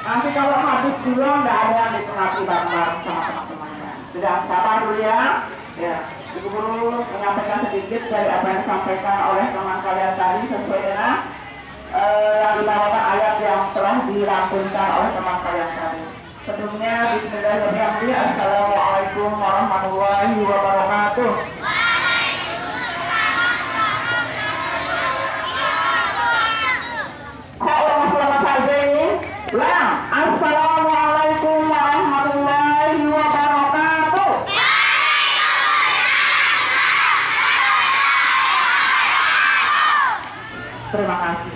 Nanti kalau habis dulu nggak ada yang dikenali bareng-bareng sama teman-temannya. Sudah sabar dulu ya. Ya, Ibu Guru menyampaikan sedikit dari apa yang disampaikan oleh teman kalian tadi sesuai dengan yang dibawakan ayat yang telah dilantunkan oleh teman kalian tadi. Sebelumnya, Bismillahirrahmanirrahim. Assalamualaikum warahmatullahi wabarakatuh. Assalamualaikum warahmatullahi wabarakatuh. Terima kasih.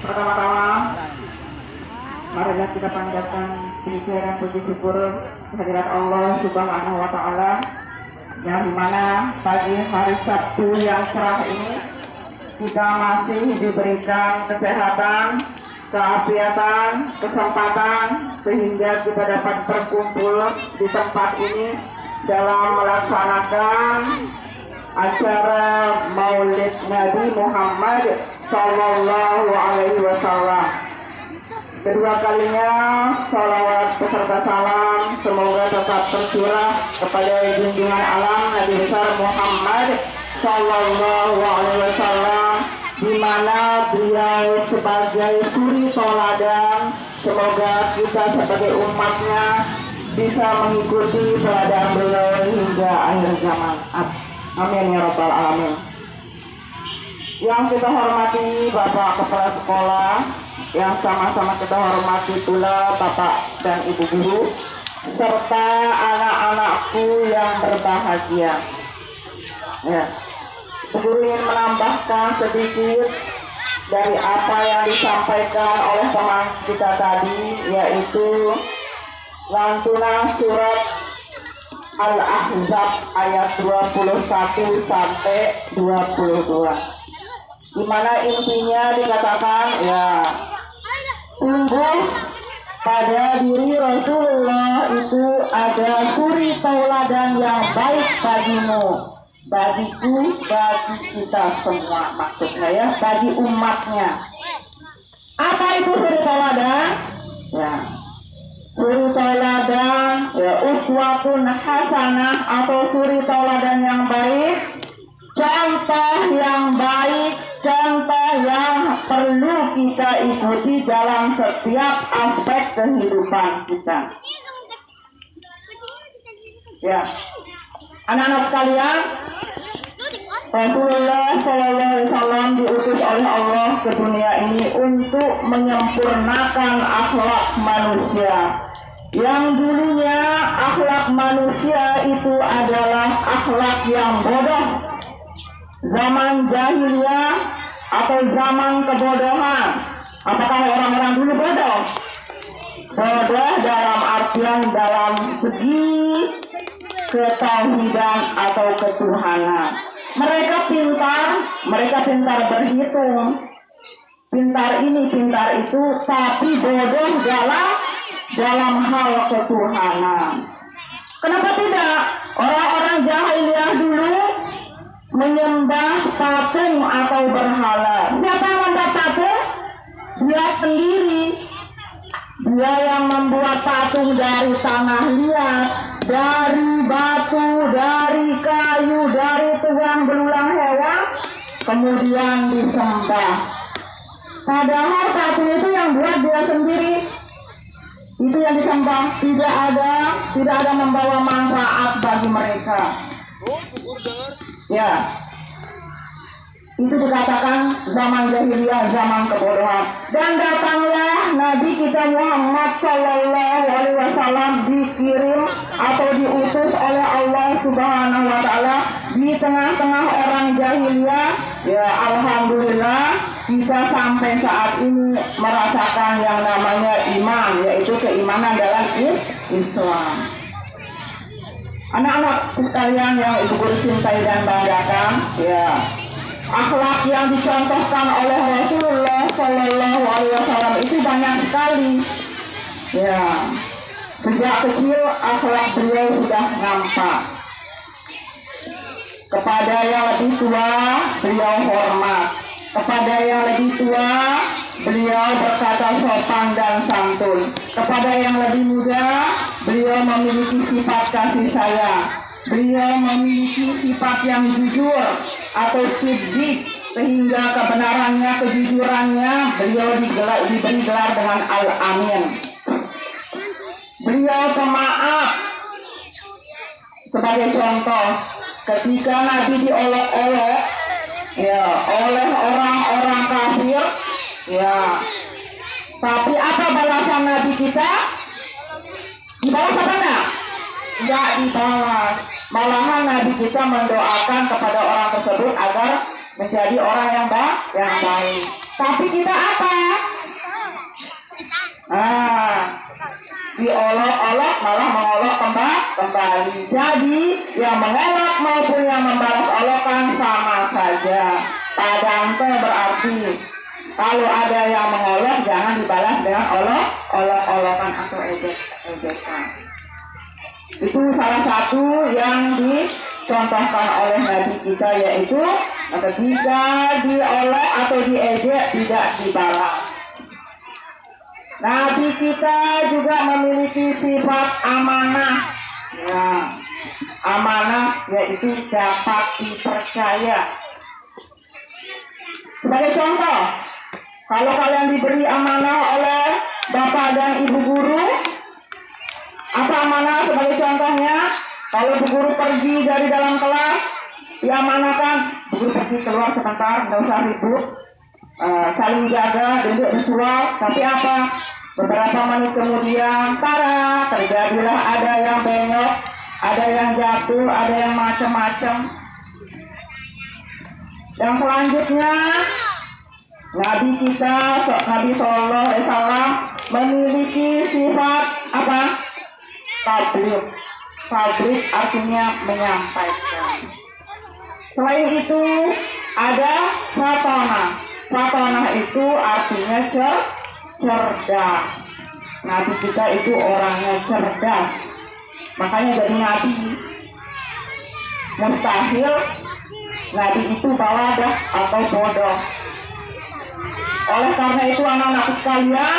Pertama-tama, marilah kita panjatkan puji dan puji syukur kehadirat Allah Subhanahu wa Ta'ala, yang dimana pagi hari Sabtu yang cerah ini kita masih diberikan kesehatan, keafiatan, kesempatan sehingga kita dapat berkumpul di tempat ini dalam melaksanakan acara Maulid Nabi Muhammad Sallallahu Alaihi Wasallam. Kedua kalinya salawat beserta salam semoga tetap tercurah kepada junjungan alam Nabi besar Muhammad Sallallahu Alaihi Wasallam, di mana beliau sebagai suri toladan. Semoga kita sebagai umatnya bisa mengikuti teladan beliau hingga akhir zaman. Amin ya rabbal alamin. Yang kita hormati Bapak Kepala Sekolah, yang sama-sama kita hormati pula Bapak dan Ibu Guru, serta anak-anakku yang berbahagia. Ya. Guru ingin menambahkan sedikit dari apa yang disampaikan oleh teman kita tadi, yaitu lantunan surat Al-Ahzab ayat 21 sampai 22, di mana intinya dikatakan, ya, sungguh pada diri Rasulullah itu ada suri tauladan yang baik bagimu, bagiku, bagi kita semua, maksudnya ya, bagi umatnya. Apa itu suri tauladan? Ya, suri tauladan, ya, uswatun hasanah atau suri tauladan yang baik, contoh yang baik, contoh yang perlu kita ikuti dalam setiap aspek kehidupan kita. Ya, anak-anak sekalian, Rasulullah SAW diutus oleh Allah ke dunia ini untuk menyempurnakan akhlak manusia. Yang dulunya akhlak manusia itu adalah akhlak yang bodoh, zaman jahiliyah atau zaman kebodohan. Apakah orang-orang dulu bodoh? Bodoh dalam artian dalam segi ketauhidan atau ketuhanan. Mereka pintar berhitung, pintar ini, pintar itu, tapi bodoh dalam hal ketuhanan. Kenapa tidak? Orang-orang jahiliyah dulu menyembah patung atau berhala. Siapa yang membuat patung? Dia sendiri. Dia yang membuat patung dari tanah liat, dari batu, dari kayu, dari tulang belulang hewan, kemudian disembah. Padahal patung itu yang buat dia sendiri, itu yang disembah, tidak ada membawa manfaat bagi mereka. Ya, itu dikatakan zaman jahiliyah, zaman kebodohan. Dan datanglah Nabi kita Muhammad Sallallahu Alaihi Wasallam dikirim atau diutus oleh Allah Subhanahu Wa Taala di tengah-tengah orang jahiliyah. Ya, alhamdulillah kita sampai saat ini merasakan yang namanya iman, yaitu keimanan dalam Islam. Anak-anak sekalian yang Ibu Guru cintai dan banggakan, ya, akhlak yang dicontohkan oleh Rasulullah Sallallahu Alaihi Wasallam itu banyak sekali. Ya, sejak kecil akhlak beliau sudah nampak. Kepada yang lebih tua beliau hormat, kepada yang lebih tua beliau berkata sopan dan santun. Kepada yang lebih muda, beliau memiliki sifat kasih sayang. Beliau memiliki sifat yang jujur atau siddiq, sehingga kebenarannya, kejujurannya beliau diberi gelar dengan Al-Amin. Beliau pemaaf. Sebagai contoh, ketika Nabi diolok-olok ya oleh orang-orang kafir, ya, tapi apa balasan Nabi kita? Dibalas apa enggak? Enggak dibalas. Malahan Nabi kita mendoakan kepada orang tersebut agar menjadi orang yang baik. Tapi kita apa? Diolok-olok malah mengolok kembali. Jadi yang mengelak maupun yang membalas olokan sama saja. Padang berarti kalau ada yang mengolok jangan dibalas dengan olok-olokan atau ejekan. Itu salah satu yang dicontohkan oleh Nabi kita, yaitu ketika diolok atau diejek tidak dibalas. Nabi kita juga memiliki sifat amanah. Ya, amanah yaitu dapat dipercaya. Sebagai contoh, kalau kalian diberi amanah oleh bapak dan ibu guru, apa amanah sebagai contohnya? Kalau ibu guru pergi dari dalam kelas, diamanahkan, ibu guru pergi keluar sebentar, nggak usah ribut. Saling jaga, duduk bersuara, tapi apa? Beberapa menit kemudian, terjadilah ada yang bengok, ada yang jatuh, ada yang macam-macam. Yang selanjutnya, Nabi kita, Nabi Sallallahu Alaihi Wasallam memiliki sifat apa? Tabligh. Tabligh artinya menyampaikan. Selain itu, ada fatonah. Fatonah itu artinya cerdas. Nabi kita itu orangnya cerdas. Makanya jadi nabi mustahil nabi itu baladah atau bodoh. Oleh karena itu anak-anak sekalian,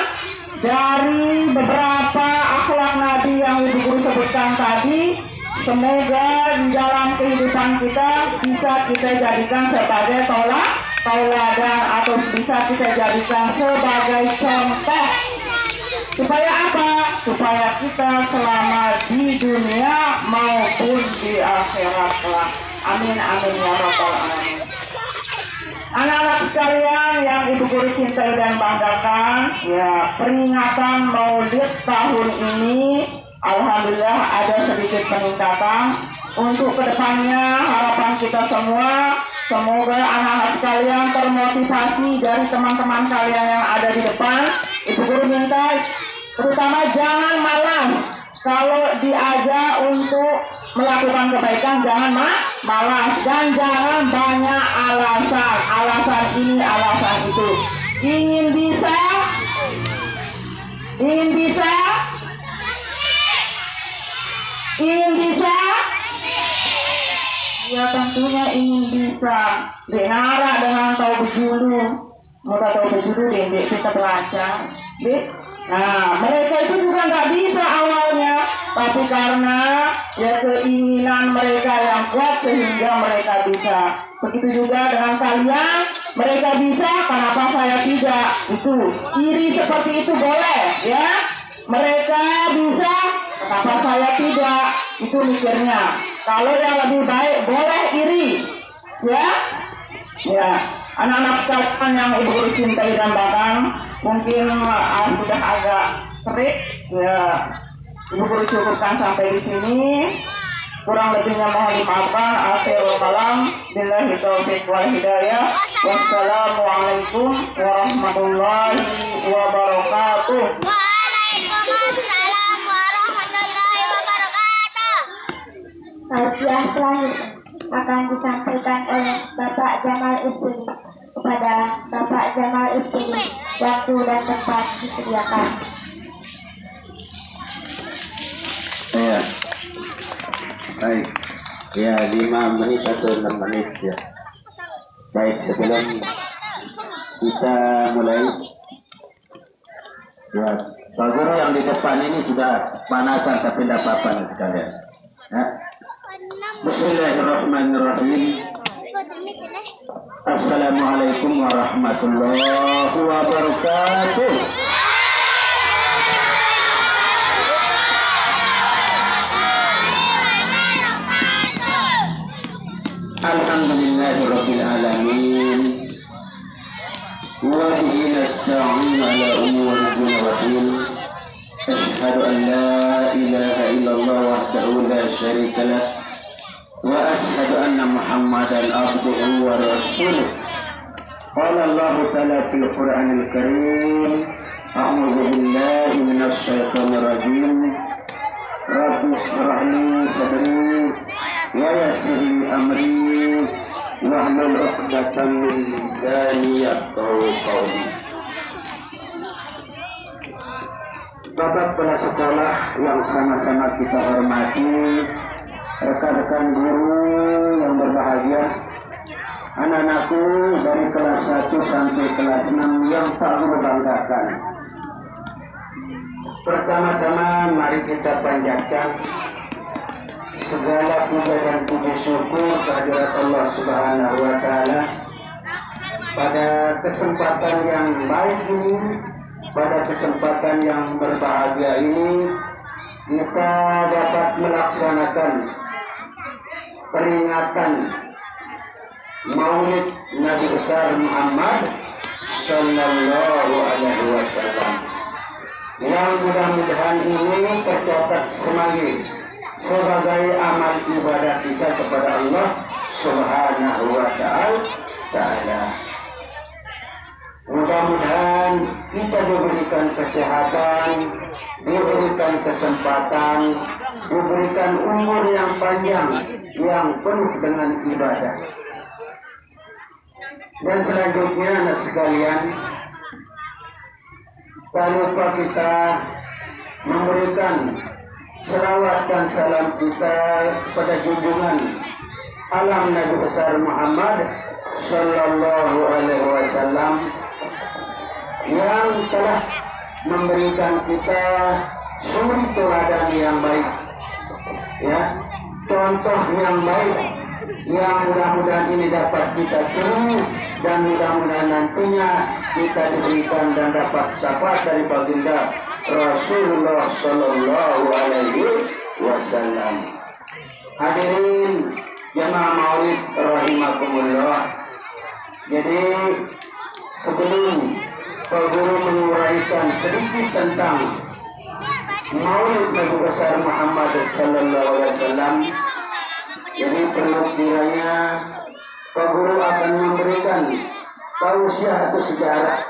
dari beberapa akhlak nabi yang ibu guru sebutkan tadi, semoga di dalam kehidupan kita bisa kita jadikan sebagai tauladan atau bisa kita jadikan sebagai contoh. Supaya apa? Supaya kita selamat di dunia maupun di akhirat. Amin amin ya rabbal alamin. Anak-anak sekalian yang ibu guru cintai dan banggakan, ya, peringatan Maulid tahun ini alhamdulillah ada sedikit peningkatan. Untuk kedepannya harapan kita semua, semoga anak-anak sekalian termotivasi dari teman-teman kalian yang ada di depan. Ibu guru minta terutama jangan malas. Kalau diajak untuk melakukan kebaikan jangan malas, dan jangan banyak alasan ini alasan itu. Ingin bisa ya tentunya ingin bisa. Denara dengan tahu berjulu, mudah tahu berjulu deh kita belajar. Nah, mereka itu juga nggak bisa awalnya, tapi karena ya keinginan mereka yang kuat sehingga mereka bisa. Begitu juga dengan kalian, mereka bisa, kenapa saya tidak? Itu iri seperti itu boleh, ya. Mereka bisa, kenapa saya tidak? Itu mikirnya. Kalau yang lebih baik boleh iri, ya. Ya, anak-anak sekalian yang ibu guru cintai dan banggakan, mungkin sudah agak terik, ya. Ibu guru cukupkan sampai di sini. Kurang lebihnya mohon dimaafkan. Akhirul kalam, billahi taufiq wal hidayah. Wassalamualaikum warahmatullahi wabarakatuh. Waalaikumsalam warahmatullahi wabarakatuh. Tausiah selanjutnya akan disampaikan oleh Bapak Jamal Istri. Kepada Bapak Jamal Istri, waktu dan tempat disediakan. Ya, baik. Ya, 5 menit atau 6 menit ya. Baik, sebelum kita mulai, Ya, Pak Guru yang di depan ini sudah panasan tapi tidak apa-apa sekalian. Ya. Bismillahirrahmanirrahim. Assalamualaikum warahmatullahi wabarakatuh. Alhamdulillahirabbil alamin. Wa bihi nasta'in ala umuri dunya wa din. Asyhadu an la ilaha illallah wahdahu la syarika lah. Wa asyhadu anna Muhammadan abduhu wa rasuluh. Qala Allah ta'ala fil Qur'anil Karim. A'udzu billahi minasy syaithanir rajim. Rabbi shrah li sadri wa yassir li amri wahlul 'uqdatam min lisani yafqahu qawli. Bapak kepala sekolah yang sama-sama kita hormati, rekan-rekan guru yang berbahagia, anak-anakku dari kelas 1 sampai kelas 6 yang tak guru banggakan. Pertama-tama mari kita panjatkan segala puja dan puji syukur kehadirat Allah Subhanahu wa taala pada kesempatan yang baik ini, pada kesempatan yang berbahagia ini kita dapat melaksanakan peringatan Maulid Nabi besar Muhammad sallallahu alaihi wasallam, yang mudah-mudahan ini tercatat sebagai amal ibadah kita kepada Allah Subhanahu wa taala. Mudah-mudahan kita diberikan kesehatan, diberikan kesempatan, diberikan umur yang panjang, yang penuh dengan ibadah. Dan selanjutnya anak sekalian, tak lupa kita memberikan selawat dan salam kita kepada junjungan alam Nabi besar Muhammad sallallahu alaihi wasallam yang telah memberikan kita suri teladan yang baik, ya, contoh yang baik, yang mudah-mudahan ini dapat kita tiru dan mudah-mudahan nantinya kita diberikan dan dapat syafaat dari baginda Rasulullah sallallahu alaihi wasallam. Hadirin jemaah Maulid rahimakumullah. Jadi sebelum Pak Guru menguraikan sedikit tentang Maulid Nabi besar Muhammad sallallahu alaihi wasallam, jadi perlu kiranya Pak Guru akan memberikan tausiah atau sejarah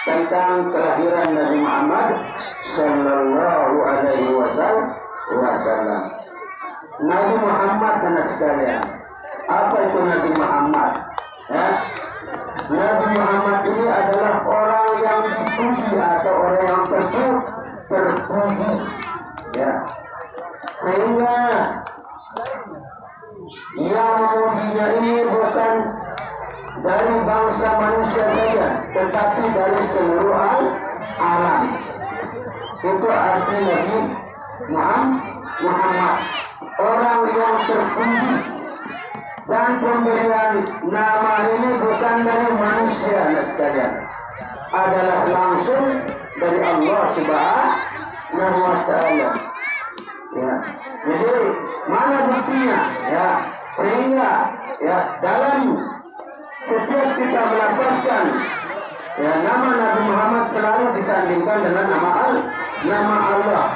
tentang kelahiran Nabi Muhammad sallallahu alaihi wasallam. Nabi Muhammad anak sekalian, apa itu Nabi Muhammad? Ya? Nabi Muhammad ini adalah orang yang terpuji atau orang yang terpuji, ya. Sehingga yang mulia ini bukan dari bangsa manusia saja, tetapi dari seluruh alam. Itu arti Nabi Muhammad, orang yang terpuji. Dan pemberian nama ini bukan dari manusia sekalian, adalah langsung dari Allah Subhanahu wa taala. Ya. Jadi mana buktinya? Ya, sehingga ya dalam setiap kita melafazkan ya nama Nabi Muhammad selalu disandingkan dengan nama Allah.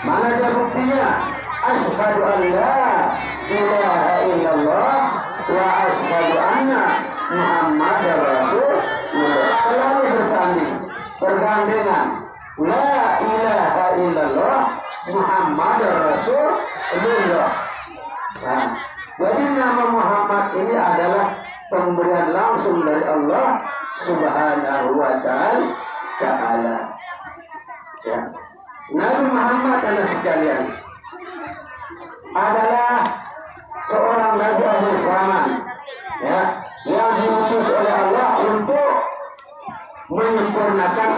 Mana dia buktinya? Asyhadu an la ilaha illallah wa asyhadu anna Muhammadar Rasulullah. Selalu bersanding, bergandengan. La ilaha illallah Muhammadar Rasulullah. Nah, jadi nama Muhammad ini adalah pemberian langsung dari Allah Subhanahu wa taala. Ya. Nabi Muhammad anak sekalian adalah seorang nabi akhir zaman, ya, yang diutus oleh Allah untuk menyempurnakan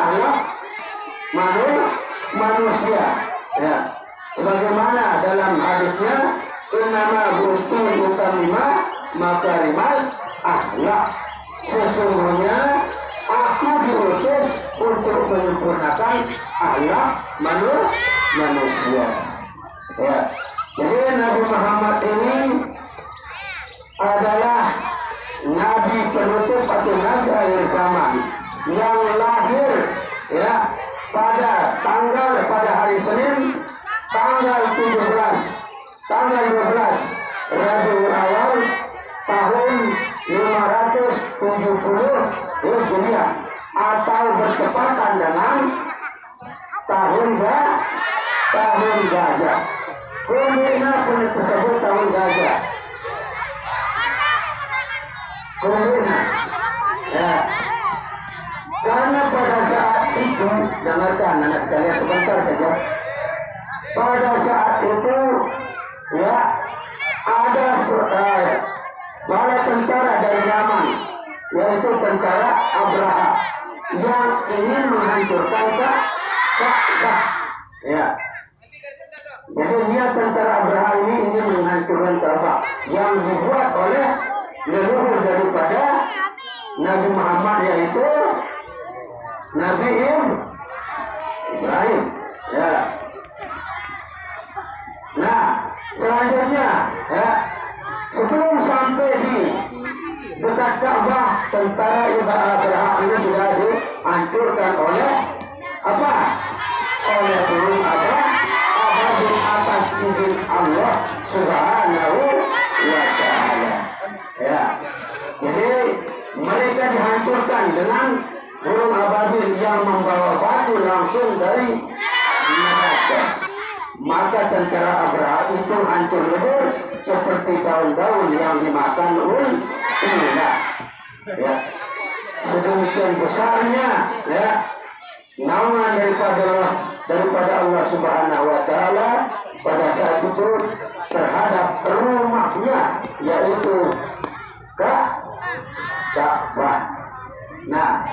manusia. Ya, sebagaimana dalam hadisnya, innama bu'stu utamima makarimal akhlak. Sesungguhnya aku diutus untuk menyempurnakan akhlak manusia. Ya. Jadi Nabi Muhammad ini adalah Nabi penutup atau Nabi akhir zaman yang lahir ya pada hari Senin tanggal 12 Rabiul Awal tahun 570 Hijriah atau bertepatan dengan tahun gajah. Kenapa tersebut tahun gajah? Ya. Karena pada saat itu, dengarkan anak sekalian sebentar saja. Pada saat itu, ya ada bala tentara dari Yaman, yaitu tentara Abraha, yang ingin menghancurkan Ka'bah. Ya. Jadi dia tentara Abraha ini ingin menghancurkan Ka'bah yang dibuat oleh leluhur daripada Nabi Muhammad, yaitu Nabi Ibrahim. Ya. Nah, selanjutnya, ya, sebelum sampai di dekat Ka'bah, tentara Abraha ini sudah dihancurkan oleh apa? Oleh burung Abraha di atas izin Allah Subhanahu wa Ta'ala. Ya. Jadi mereka dihancurkan dengan burung ababil yang membawa batu langsung dari neraka. Maka tentara Abraha itu hancur lebur seperti daun-daun yang dimakan ular. Ya. Sedemikian besarnya ya naungan daripada Allah Subhanahu wa Ta'ala pada saat itu terhadap rumahnya, yaitu Ka'bah. Nah,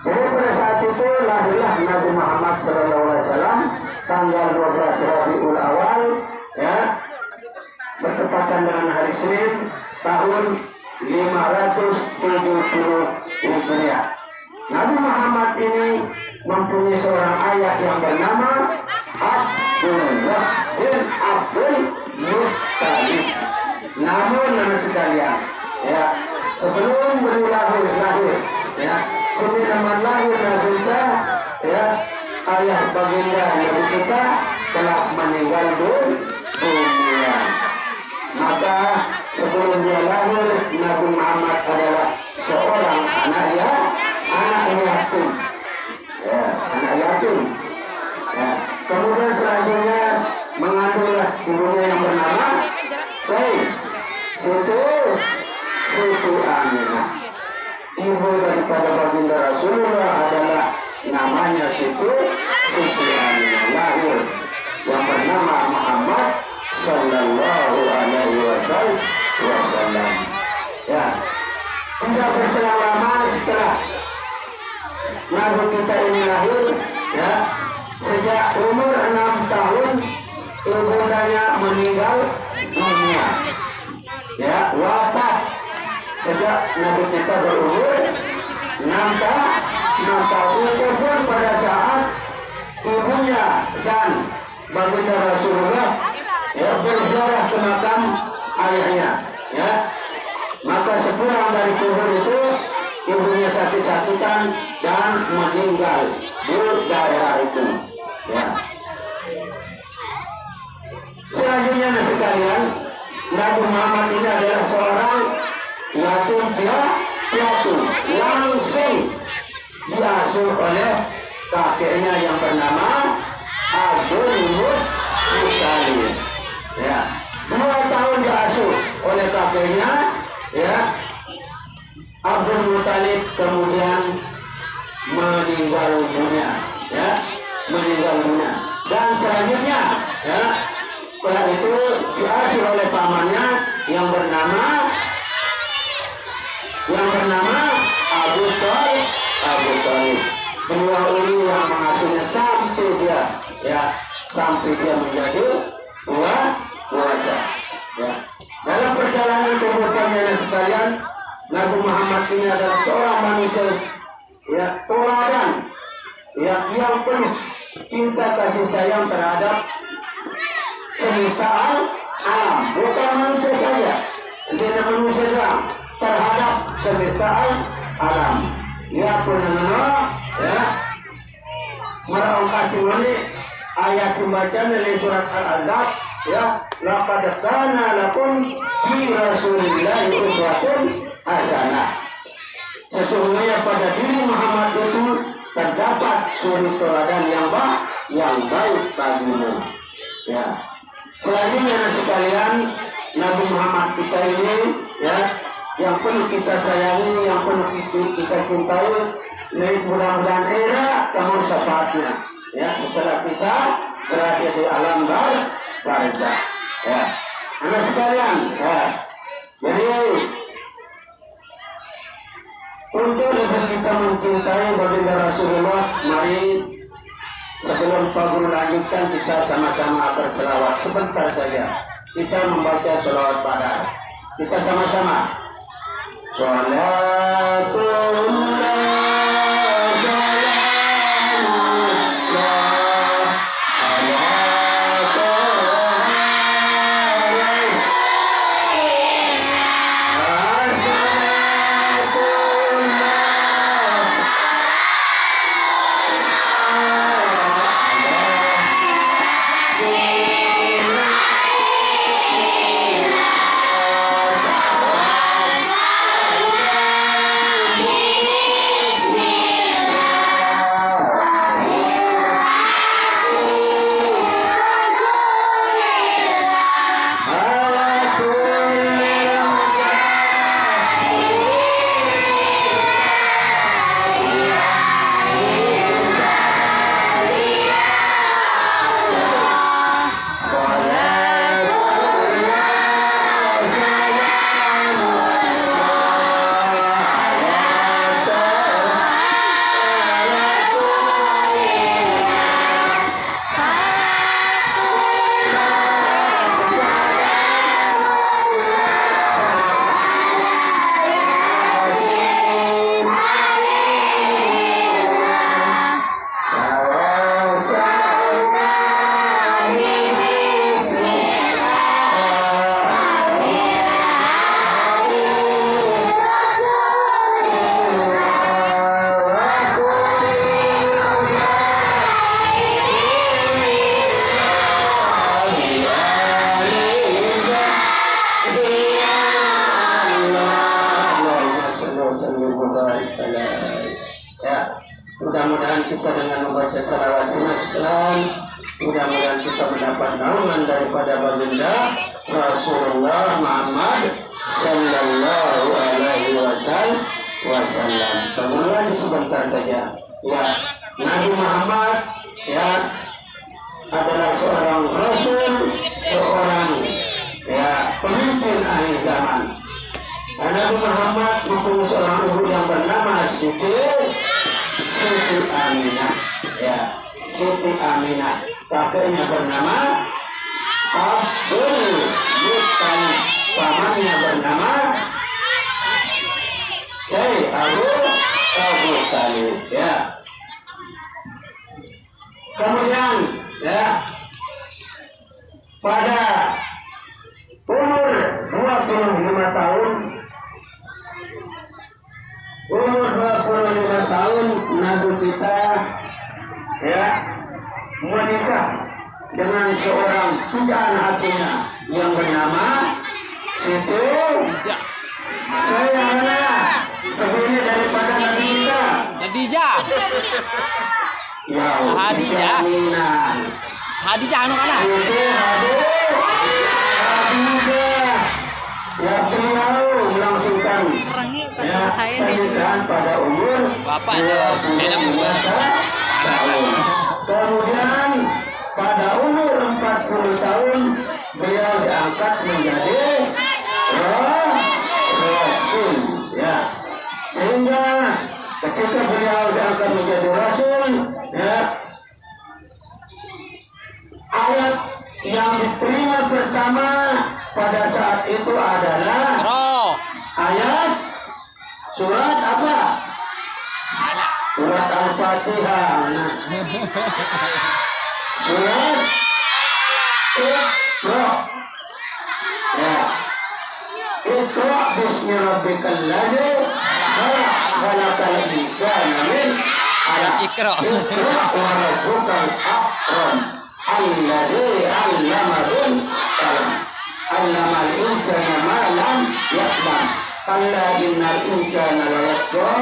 jadi pada saat itu lahirlah Nabi Muhammad SAW tanggal 12 Rabiul Awal, ya, bertepatan dengan hari Senin tahun 570 Hijriah. Nabi Muhammad ini mempunyai seorang ayah yang bernama Abdullah bin Abdul Muttalib. Namun nama sekalian, ya, sebelum beliau lahir, ya, sebelum lahir Nabi kita, ya, ayah baginda Nabi kita telah meninggal dunia. Maka sebelum dia lahir, Nabi Muhammad adalah seorang anak yatim. Ya, anak yatim. Ya. Kemudian selanjutnya mengandunglah ibunya yang bernama Siti Aminah. Ibu daripada baginda Rasulullah adalah namanya Siti Aminah, lahir yang bernama Muhammad Sallallahu Alaihi Wasallam. Ya, tidak berselang lama setelah Nabi kita ini lahir, ya, sejak umur 6 tahun ibundanya meninggal dunia, ya, wafat sejak Nabi kita berumur 6 tahun. Itu pun pada saat ibunya dan baginda Rasulullah, ya, berziarah ke makam ayahnya, ya. Maka sepulang dari kubur itu ibunya sakit-sakitan dan meninggal di daerah itu. Ya. Selanjutnya sekalian, Nabi Muhammad ini adalah seorang yatim piatu, langsung diasuh oleh kakeknya yang bernama Abdul Muttalib. Ya. 2 tahun diasuh oleh kakeknya, ya. Abdul Muttalib kemudian meninggal dunia, ya, dan selanjutnya, ya, setelah itu diasuh oleh pamannya yang bernama Abu Thalib. beliau ini yang mengasuhnya sampai dia menjadi dewasa. Ya. Dalam perjalanan kehidupannya sekalian, Nabi Muhammad ini adalah seorang manusia teladan yang penuh cinta kasih sayang terhadap semesta alam, bukan manusia saja, tidak manusia saja, terhadap semesta alam. Ia pernah merangkasi ayat pembacaan dari surat Al-Ahzab, laqad kana lakum fi rasulillahi uswatun hasanah. Sesungguhnya pada diri Muhammad itu terdapat suri teladan yang baik bagimu. Ya. Selanjutnya sekalian, Nabi Muhammad kita ini yang perlu kita sayangi, yang perlu kita cintai. Mudah-mudahan era kamu syafaatnya. Setelah kita berada di alam barzakh. Anak sekalian, jadi untuk lebih kita mencintai baginda Rasulullah, mari sebelum Pak Guru lanjutkan kita sama-sama berselawat sebentar saja. Kita membaca selawat pada kita sama-sama. Mudah-mudahan kita dengan membaca salawat ini sekalian, mudah-mudahan kita mendapat naungan daripada baginda Rasulullah Muhammad Sallallahu Alaihi Wasallam. Kemudian sebentar saja, Nabi Muhammad adalah seorang Rasul, seorang pemimpin akhir zaman. Nabi Muhammad mempunyai seorang ibu yang bernama Siti Aminah, Siti Aminah. Kakeknya bernama Abdul Muttalib, pamannya bernama Abu Talib. Kemudian pada umur 25 tahun, Nabi kita menikah dengan seorang pujaan hatinya yang bernama Siti sebelumnya daripada Nabi kita Hadijah anu kana beliau melangsungkan pernikahan pada umur 25 tahun. Kemudian pada umur 40 tahun beliau diangkat menjadi Rasul. Sehingga ketika beliau diangkat menjadi rasul, ya, ayat yang diterima pertama pada saat itu adalah ayat surat apa? Surat Al-Fatihah. Surat Iqra. Ya. Iqra bismi rabbikal ladzi khalaq, khalaqal insana min 'alaq. Iqra wa rabbukal akram alladzi 'allama bil qalam. 'Allamal insana ma lam ya'lam. Kalla innal insana la yatgha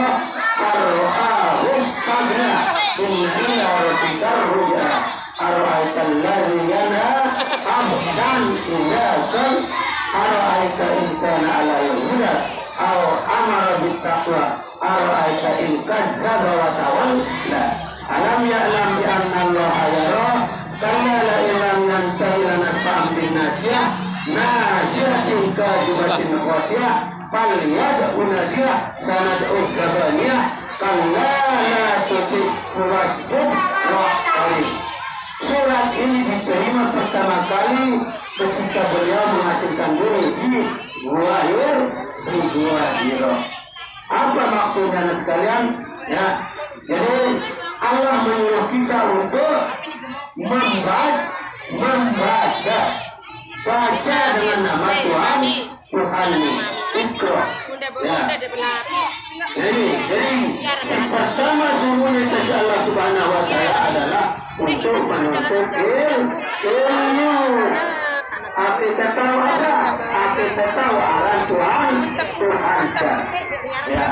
ar-ra'ahu istaghna. Inna ila rabbika ruj'a. Ara'aital ladzi yanha 'abdan idza sal. Ara'aita in kana 'ala al-huda aw amara bit-taqwa. Ara'aita in kazzaba wa tawalla. Alam ya'lam bi anna Allaha yara. Kalla la lam yantahi lanasfa'an bin-nasiyah. Nasiyatin kadhibatin khati'ah. Fal yad'u nadiyah sanad'u zabaniyah. Kalla la tuti'hu wasjud waqtarib. Surat ini diterima pertama kali ketika beliau menghasilkan diri di Gua Hira. Apa maksudnya anak sekalian? Ya, jadi Allah menyuruh kita untuk baca dengan nama Tuhan Iqra. Ya. Jadi yang pertama semuanya kasih Allah Subhanahu Wa Taala adalah untuk menuntut ilmu. Kita tahu ada, kita tahu arah Tuhan. Ya.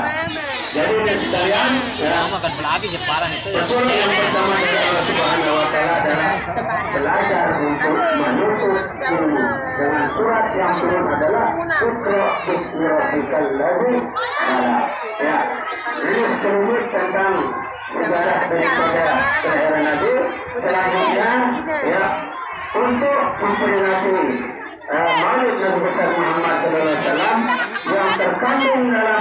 Jadi sekalian, ya. Makan pelapis separang itu. Betul yang pertama dari Allah Subhanahu Wa Taala adalah belajar untuk menuntut ilmu. Dengan surat yang turun adalah Iqra bismi rabbikal ladzi khalaq. Ya. Ini sedikit tentang sejarah daripada kelahiran Nabi. Selanjutnya, ya, untuk memperingati Maulid Nabi besar Muhammad SAW yang terkandung dalam